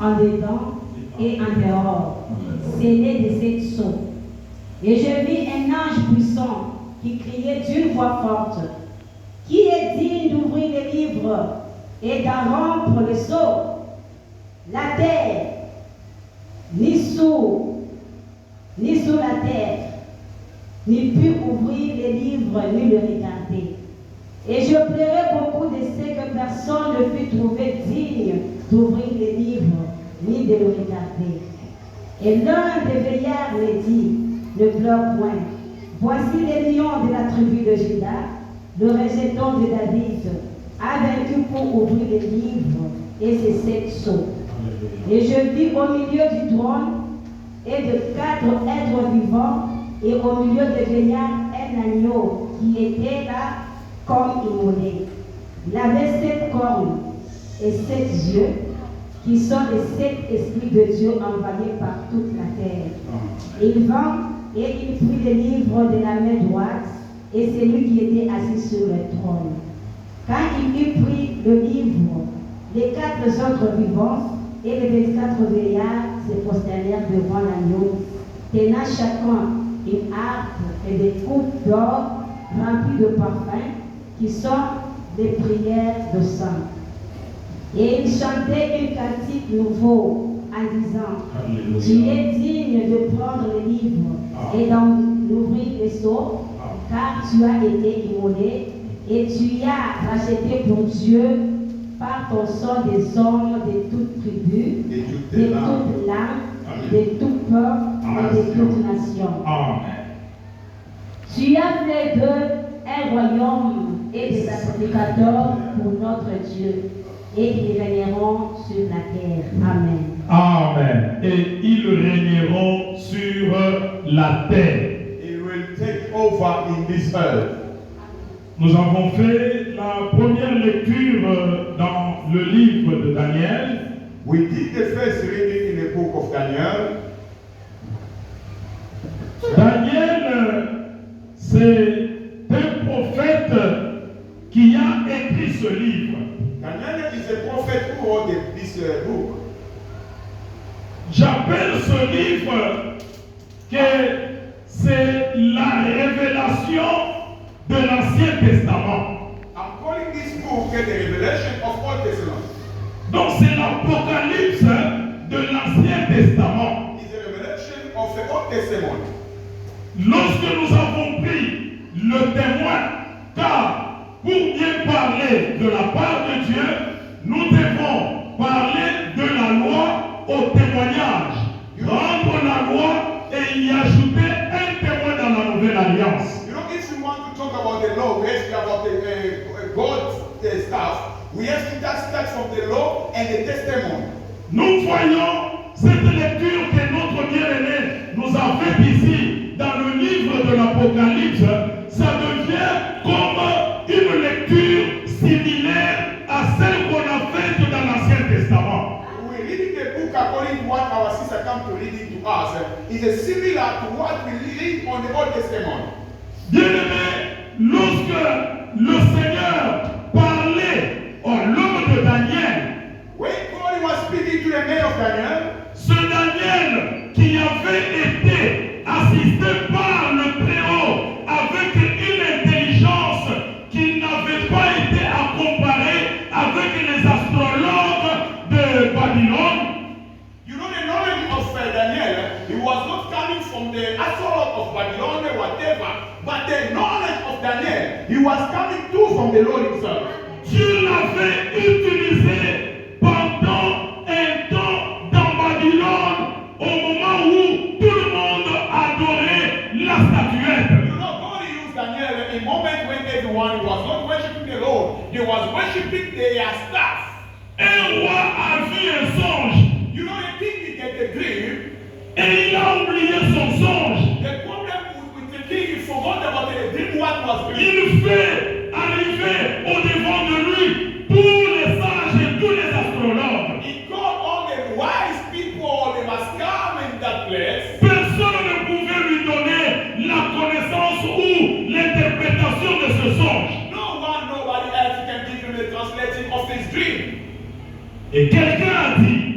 en dedans et en dehors, scellés de cette sceaux. Et je vis un ange puissant qui criait d'une voix forte: qui est digne d'ouvrir les livres et d'en rompre le sceau? La terre, ni sous la terre, ni pu ouvrir les livres ni le regarder. Et je pleurais beaucoup de ce que personne ne fut trouvé digne d'ouvrir les livres ni de le regarder. Et l'un des veillards me dit: ne pleure point. Voici les lions de la tribu de Juda, le rejeton de David, a vaincu pour ouvrir les livres et ses 7 sceaux. Et je vis au milieu du trône et de 4 êtres vivants, et au milieu des veillards un agneau qui était là comme immolé. Il avait 7 cornes et 7 yeux, qui sont les 7 esprits de Dieu envoyés par toute la terre. Il vint et il prit les livres de la main droite, et celui qui était assis sur le trône. Quand il eut pris le livre, les 4 autres vivants et les 24 veillards se prosternèrent devant l'agneau, tenant chacun une harpe et des coupes d'or remplies de parfums, qui sont des prières de sang. Et il chantait un cantique nouveau en disant: Alléluia. Tu es digne de prendre les livres et d'en ouvrir les sceaux, car tu as été immolé et tu as racheté pour Dieu par ton sang des hommes de toute tribu, de toute langue, de tout peuple et de toute nation. Tu as fait d'eux un royaume et des sacrificateurs pour notre Dieu, et ils régneront sur la terre. Amen. Amen. Et ils régneront sur la terre. He will take over in this earth. Nous avons fait la première lecture dans le livre de Daniel. We did the first reading in the book of Daniel. Daniel, c'est un prophète qui a écrit ce livre. Daniel is a prophet who wrote this book. J'appelle ce livre que c'est la révélation de l'Ancien Testament. I'm calling this book the Revelation of Old Testament. Donc c'est l'Apocalypse de l'Ancien Testament. It's a revelation of the Old Testament. Lorsque nous avons pris le témoin, car pour bien parler de la part de Dieu, nous devons parler de la loi au témoignage, rendre la loi et y ajouter un témoin dans la nouvelle alliance. You know, if we want to talk about the law, we have to about the God's stuff. We have to start from the law and the testimony. Nous voyons cette lecture que notre bien-aimé nous a faite ici dans le livre de l'Apocalypse. Ça devient comme une lecture similaire à celle qu'on a faite dans l'Ancien Testament. We reading the book according to what our sister come to reading to us. Is similar to what we read on the Old Testament. Bien-aimé, lorsque le Seigneur parlait à l'homme de Daniel, when God was speaking to the man of Daniel, ce Daniel qui avait été assisté par le Très-Haut avec une intelligence qui n'avait pas été à comparer avec les astrologues de Babylone. you know the knowledge of Daniel, he was not coming from the astrology of Babylon or whatever, but the knowledge of Daniel, he was coming too from the Lord himself. Dieu l'avait utilisé pendant un temps dans Babylone au moment où tout le monde adorait la statuette. You know, God used Daniel in a moment when everyone was not worshiping the Lord, they was worshiping their staff. Un roi a vu un songe You know, the king he get the dream. et il a oublié son songe. The problem with the king, he forgot about the dream, what was dream. Il fait arriver au devant de lui tous les sages et tous les astrologues. He called all the wise people, they must come in that place. Personne ne pouvait lui donner la connaissance ou l'interprétation de ce songe. Nobody else can give him the translating of his dream. Et quelqu'un a dit,